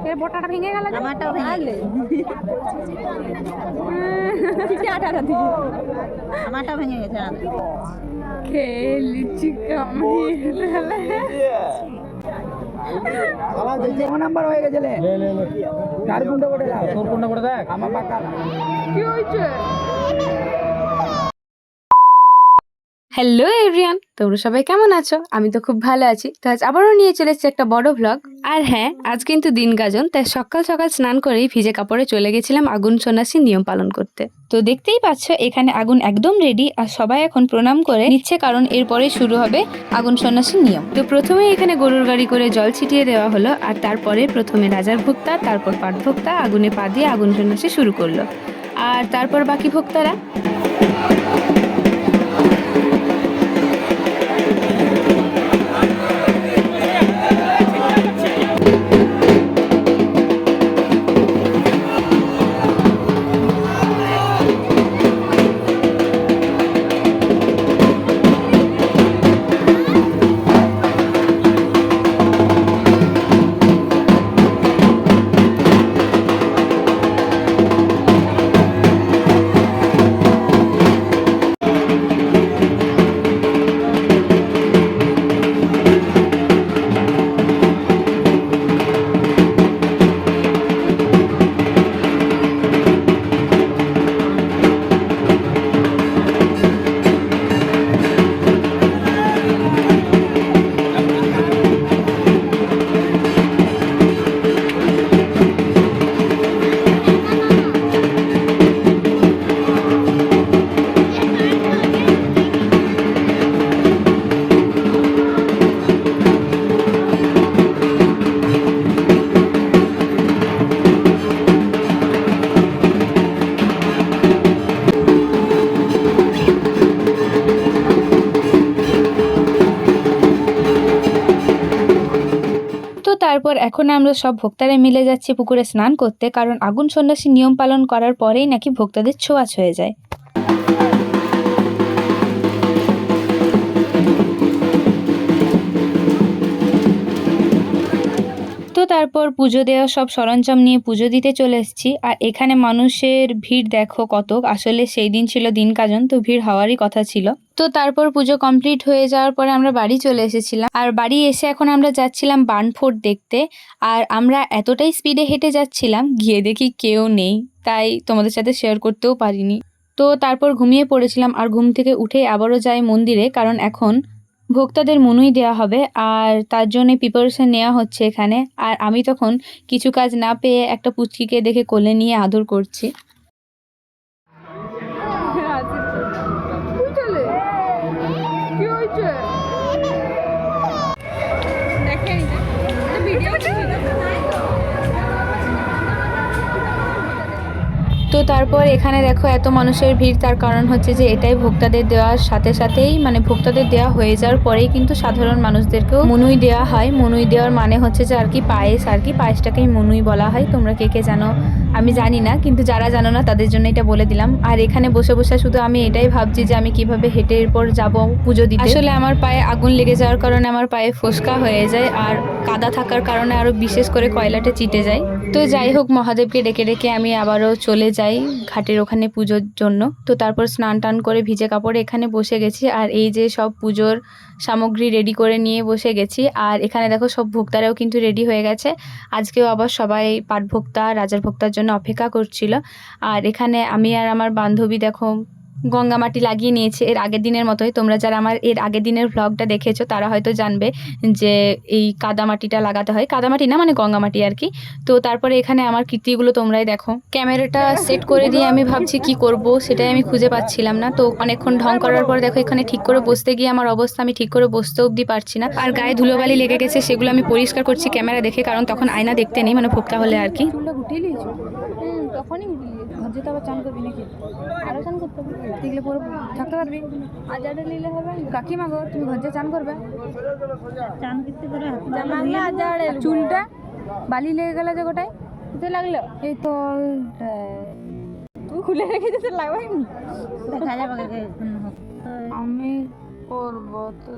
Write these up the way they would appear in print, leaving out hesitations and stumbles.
এর বটাটা ভেঙে গেল, আমারটাও ভেঙে গেল, আমারটাও ভেঙে গেছে। খেলিছি নাম্বার হয়ে গেছে কার কোনটা করে দাও, তোর কোনটা করে দেখ, আমার পাকা কি হয়েছে। হ্যালো এভরিওয়ান, তোমরা সবাই কেমন আছো? আমি তো খুব ভালো আছি। তো আজ আবারও নিয়ে চলে এসেছি একটা বড় ভ্লগ। আর হ্যাঁ, আজ কিন্তু দিন গাজন, তাই সকাল সকাল স্নান করেই ভিজে কাপড়ে চলে গেছিলাম আগুন সন্ন্যাসী নিয়ম পালন করতে। তো দেখতেই পাচ্ছ এখানে আগুন একদম রেডি, আর সবাই এখন প্রণাম করে নিচ্ছে, কারণ এরপরে শুরু হবে আগুন সন্ন্যাসী নিয়ম। তো প্রথমে এখানে গরুর গাড়ি করে জল ছিটিয়ে দেওয়া হলো, আর তারপরে প্রথমে রাজার ভোক্তা, তারপর পাট ভোক্তা আগুনে পা দিয়ে আগুন সন্ন্যাসী শুরু করলো, আর তারপর বাকি ভোক্তারা। তো তারপর এখন আমরা সব ভোক্তারা মিলে যাচ্ছি পুকুরে স্নান করতে, কারণ আগুন সন্ন্যাসী নিয়ম পালন করার পরেই নাকি ভোক্তাদের ছোঁয়াচ হয়ে যায়। তো তারপর পুজো দেওয়া সব সরঞ্জাম নিয়ে পুজো দিতে চলে এসেছি, আর এখানে মানুষের ভিড় দেখো কত। আসলে সেই দিন ছিল দিন গাজন, তো ভিড় হওয়ারই কথা ছিল। তো তারপর পুজো কমপ্লিট হয়ে যাওয়ার পরে আমরা বাড়ি চলে এসেছিলাম, আর বাড়ি এসে এখন আমরা যাচ্ছিলাম বার্ন ফোর্ট দেখতে। আর আমরা এতটাই স্পিডে হেঁটে যাচ্ছিলাম, গিয়ে দেখি কেউ নেই, তাই তোমাদের সাথে শেয়ার করতেও পারিনি। তো তারপর ঘুমিয়ে পড়েছিলাম, আর ঘুম থেকে উঠে আবারও যাই মন্দিরে, কারণ এখন ভোক্তাদের মনুই দেওয়া হবে, আর তার জন্য প্রিপারেশন নেওয়া হচ্ছে এখানে। আর আমি তখন কিছু কাজ না পেয়ে একটা পুচকিকে দেখে কোলে নিয়ে আদর করছি। তো তারপর এখানে দেখো এত মানুষের ভিড়, তার কারণ হচ্ছে যে এটাই ভোক্তাদের দেওয়ার সাথে সাথেই, মানে ভোক্তাদের দেওয়া হয়ে যাওয়ার পরেই কিন্তু সাধারণ মানুষদেরকেও মনুই দেওয়া হয়। মনুই দেওয়ার মানে হচ্ছে যে আর কি পায়েস, আর কি পায়েসটাকেই মনুই বলা হয়। তোমরা কে কে জানো আমি জানি না, কিন্তু যারা জানো না তাদের জন্য এটা বলে দিলাম। আর এখানে বসে বসে শুধু আমি এটাই ভাবছি যে আমি কিভাবে হেঁটে এরপর যাব পুজো দিতে। আসলে আমার পায়ে আগুন লেগে যাওয়ার কারণে আমার পায়ে ফোসকা হয়ে যায়, আর কাদা থাকার কারণে আরো বিশেষ করে কয়লাটা চিটে যায়। তো যাই হোক, মহাদেবকে ডেকে ডেকে আমি আবারও চলে যাই ঘাটের ওখানে পুজোর জন্য। তো তারপর স্নান টান করে ভিজে কাপড়ে এখানে বসে গেছি, আর এই যে সব পুজোর সামগ্রী রেডি করে নিয়ে বসে গেছি। আর এখানে দেখো সব ভোক্তারাও কিন্তু রেডি হয়ে গেছে। আজকেও আবার সবাই পাট ভোক্তা, রাজার ভোক্তার জন্য অপেক্ষা করছিল। আর এখানে আমি আর আমার বান্ধবী দেখো গঙ্গা মাটি লাগিয়ে নিয়েছে এর আগের দিনের মতোই। তোমরা যারা আমার এর আগের দিনের ভ্লগটা দেখেছো তারা হয়তো জানবে যে এই কাদামাটিটা লাগাতে হয়, কাদামাটি না মানে গঙ্গা মাটি আর কি। তো তারপরে এখানে আমার কীর্তিগুলো তোমরাই দেখো। ক্যামেরাটা সেট করে দিয়ে আমি ভাবছি কি করব, সেটাই আমি খুঁজে পাচ্ছিলাম না। তো অনেকক্ষণ ঢং করার পর দেখো এখানে ঠিক করে বসতে গিয়ে আমার অবস্থা, আমি ঠিক করে বসতে অবধি পারছি না। আর গায়ে ধুলোবালি লেগে গেছে, সেগুলো আমি পরিষ্কার করছি ক্যামেরা দেখে, কারণ তখন আয়না দেখতে নেই, মানে ভোক্তা হলে আর কি। গুটিয়ে নিয়েছো? তখনই গুটিয়ে নিয়েছো। ঘর যেতে আবার চান করবি নাকি? আরও চান করতে হবে, দেখলে পরে থাকতে পারবি। আজারে নিলে হবে। কাকিমা গো, তুমি ঘর যেয়ে চান করবে? চান করতে করে চুলটা বালি লেগে গেল যে গোটায়, কোথায় লাগলো? এই তো তুমি খুলে রেখে যেতে লাগবেনি, দেখা যাবে। আমি করবো তো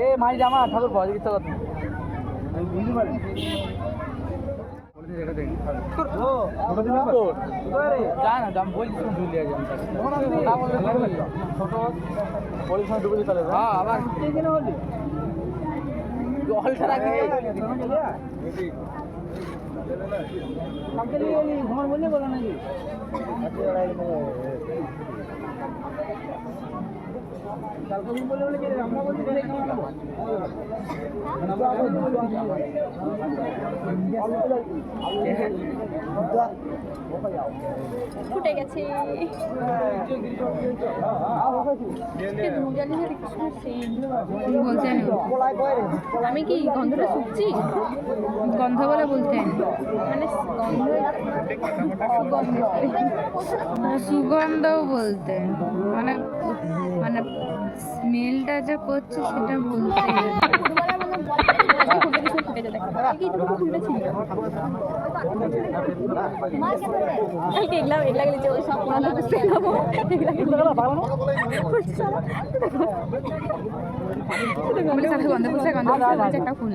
এ মাই জামা ঠাকুর পাওয়া চিকিৎসা করতে বুঝতে পারি ফুটে গেছে বলছেন আমি কি গন্ধটা শুকছি গন্ধ বলে বলতেন মানে সুগন্ধও বলতেন মানে মানে স্মেলটা যা করছে সেটা বলতে একটা ফুল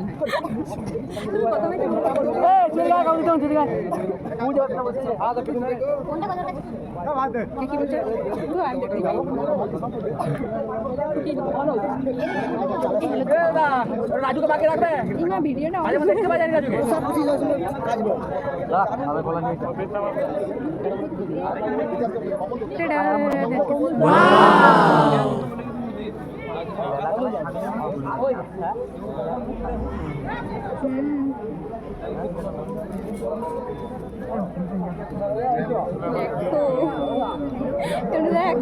রাজুকে বাকি রাখবে ভিডিওটা দেখতে পাই রাজুকে দেখ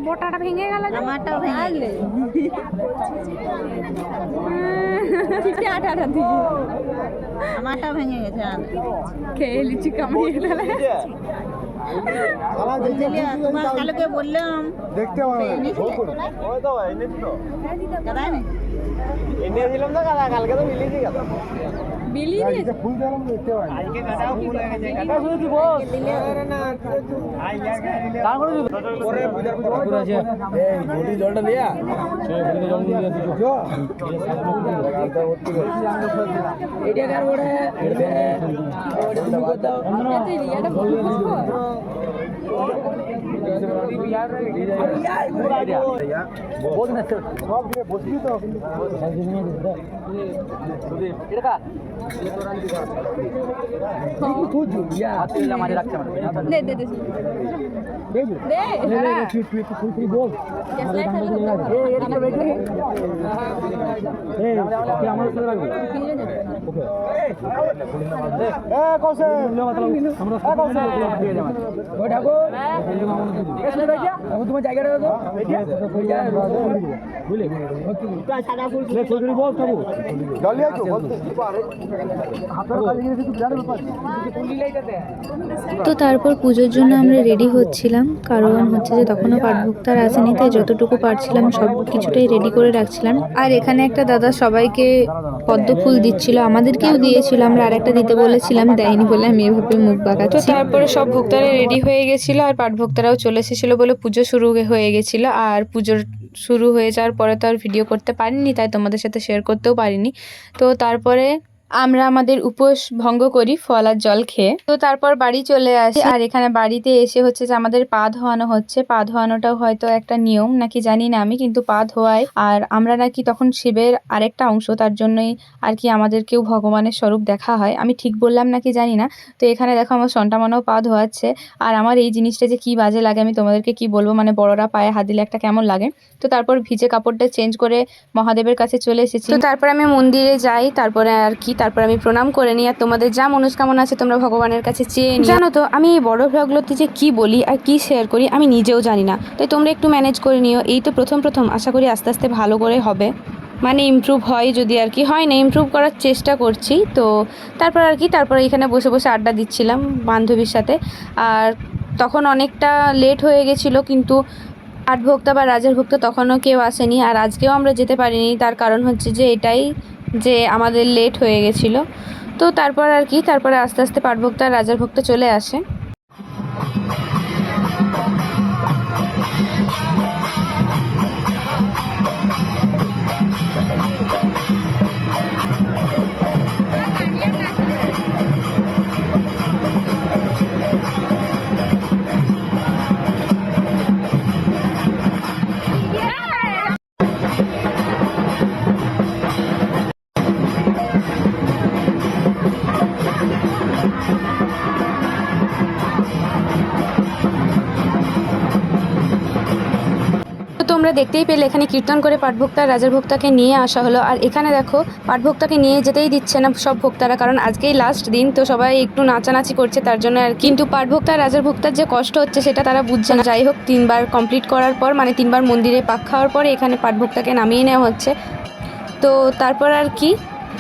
বোটাটা ভেঙে গেল আমারটা ভেঙে আমারটা ভেঙে গেছে খেয়ে লিচি কামড়িয়ে তোমার কালকে বললাম দেখতে দিলাম না কালকে তো মিলিয়েছি বিলি দিয়েছে ফুল দিলাম দেখতে পাই আজকে কাটাও ফুল হয়ে গেছে কাটা শুনেছি বস তারপরে পরে পূজার আছে এই বডি জলটা লিয়া এই বডি জল নিয়ে দিছো जो এটা কার বড়ে এটা কথা আপনি লিয়াটা बहुत ना सर सब ये बसबी तो এটা কা তুই যা হাতে মাঝে রাখছ দে দে দে দে দে তুই বল এই এদিকে বেট এই তুই আমার সাথে রাখবি ওকে এ কৌশল আমরা দিয়ে যাব ওই ঠাকুর এসে দেখা এখন তোমার জায়গাটা দাও বুঝলে সাদা ফুল চৌধুরী বল ঠাকুর জলদি আছো বলতে হাতের কাছে গিয়ে একটু বিরাট ব্যাপার ফুল লাইটাতে তো তারপর পুজোর জন্য আমরা রেডি হচ্ছিলাম, কারণ হচ্ছে যে তখনও পাঠভোক্তার আসেনি, তাই যতটুকু পারছিলাম সব কিছুটাই রেডি করে রাখছিলাম। আর এখানে একটা দাদা সবাইকে পদ্ম ফুল দিচ্ছিল, আমাদেরকেও দিয়েছিল, আমরা আরেকটা দিতে বলেছিলাম, দেয়নি বলে আমি এভাবে মুখ বাঁকাচ্ছি। তো তারপরে সব ভোক্তারা রেডি হয়ে গেছিলো আর পাঠভোক্তারাও চলে এসেছিলো বলে পুজো শুরু হয়ে গেছিলো। আর পুজোর শুরু হয়ে যাওয়ার পরে তো আর ভিডিও করতে পারিনি, তাই তোমাদের সাথে শেয়ার করতেও পারিনি। তো তারপরে আমরা আমাদের উপোস ভঙ্গ করি ফল আর জল খেয়ে। তো তারপর বাড়ি চলে আসি। আর এখানে বাড়িতে এসে হচ্ছে যে আমাদের পা ধোয়ানো হচ্ছে। পা ধোয়ানোটাও হয়তো একটা নিয়ম নাকি জানি না আমি, কিন্তু পা ধোয়াই। আর আমরা নাকি তখন শিবের আরেকটা অংশ, তার জন্যই আর কি আমাদেরকেও ভগবানের স্বরূপ দেখা হয়। আমি ঠিক বললাম নাকি জানি না। তো এখানে দেখো আমার সন্টামানও পা ধোয়াচ্ছে। আর আমার এই জিনিসটা যে কি বাজে লাগে আমি তোমাদেরকে কি বলবো, মানে বড়রা পায়ে হাত দিলে একটা কেমন লাগে। তো তারপর ভিজে কাপড়টা চেঞ্জ করে মহাদেবের কাছে চলে এসেছি। তো তারপর আমি মন্দিরে যাই, তারপরে আর কি তারপর আমি প্রণাম করে নিই। আর তোমাদের যা মনস্কামনা আছে তোমরা ভগবানের কাছে চেয়ে নিও। জানো তো আমি এই বড় ভ্লগগুলোতে যে কি বলি আর কি শেয়ার করি আমি নিজেও জানি না, তাই তোমরা একটু ম্যানেজ করে নিও। এই তো প্রথম আশা করি আস্তে আস্তে ভালো করে হবে, মানে ইমপ্রুভ হয় যদি আর কি, হয় না ইমপ্রুভ করার চেষ্টা করছি। তো তারপর আর কি তারপর এখানে বসে বসে আড্ডা দিচ্ছিলাম বান্ধবীর সাথে। আর তখন অনেকটা লেট হয়ে গেছিলো, কিন্তু পাঠভোক্তা বা রাজার ভোক্তা তখনও কেউ আসেনি। আর আজকেও আমরা যেতে পারিনি, তার কারণ হচ্ছে যে এটাই যে আমাদের লেট হয়ে গেছিলো। তো তারপর আর কি তারপরে আস্তে আস্তে পাঠভোক্তা আর রাজার ভোক্তা চলে আসে। দেখতেই পেলে এখানে কীর্তন করে পাঠভোক্তা আর রাজার ভোক্তাকে নিয়ে আসা হলো। আর এখানে দেখো পাঠভোক্তাকে নিয়ে যেতেই দিচ্ছে না সব ভোক্তারা, কারণ আজকেই লাস্ট দিন, তো সবাই একটু নাচানাচি করছে তার জন্য। আর কিন্তু পাঠভোক্তা আর রাজার ভোক্তার যে কষ্ট হচ্ছে সেটা তারা বুঝছে না। যাই হোক 3বার কমপ্লিট করার পর, মানে 3বার মন্দিরে পাক খাওয়ার পরে এখানে পাঠভোক্তাকে নামিয়ে নেওয়া হচ্ছে। তো তারপর আর কি,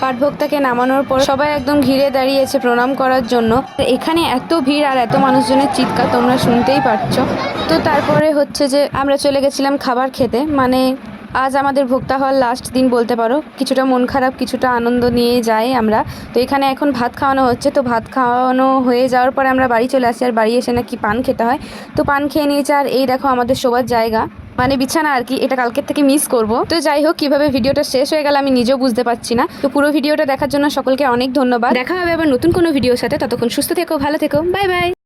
পাঠভোক্তাকে নামানোর পর সবাই একদম ঘিরে দাঁড়িয়েছে প্রণাম করার জন্য। এখানে এত ভিড় আর এত মানুষজনের চিৎকার তোমরা শুনতেই পারছো। তো তারপরে হচ্ছে যে আমরা চলে গেছিলাম খাবার খেতে, মানে আজ আমাদের ভোক্তা হওয়ার লাস্ট দিন বলতে পারো। কিছুটা মন খারাপ, কিছুটা আনন্দ নিয়ে যাই আমরা। তো এখানে এখন ভাত খাওয়ানো হচ্ছে, তো ভাত খাওয়ানো হয়ে যাওয়ার পরে আমরা বাড়ি চলে আসি। আর বাড়ি এসে নাকি পান খেতে হয়, তো পান খেয়ে নিয়েছি। আর এই দেখো আমাদের শোবার জায়গা, মানে বিছানা আর কি, এটা কালকের থেকে মিস করব। তো যাই হোক, কিভাবে ভিডিওটা শেষ হয়ে গেল আমি নিজেও বুঝতে পারছি না। তো পুরো ভিডিওটা দেখার জন্য সকলকে অনেক ধন্যবাদ। দেখা হবে আবার নতুন কোনো ভিডিওর সাথে, ততক্ষণ সুস্থ থেকো, ভালো থেকো, বাই বাই।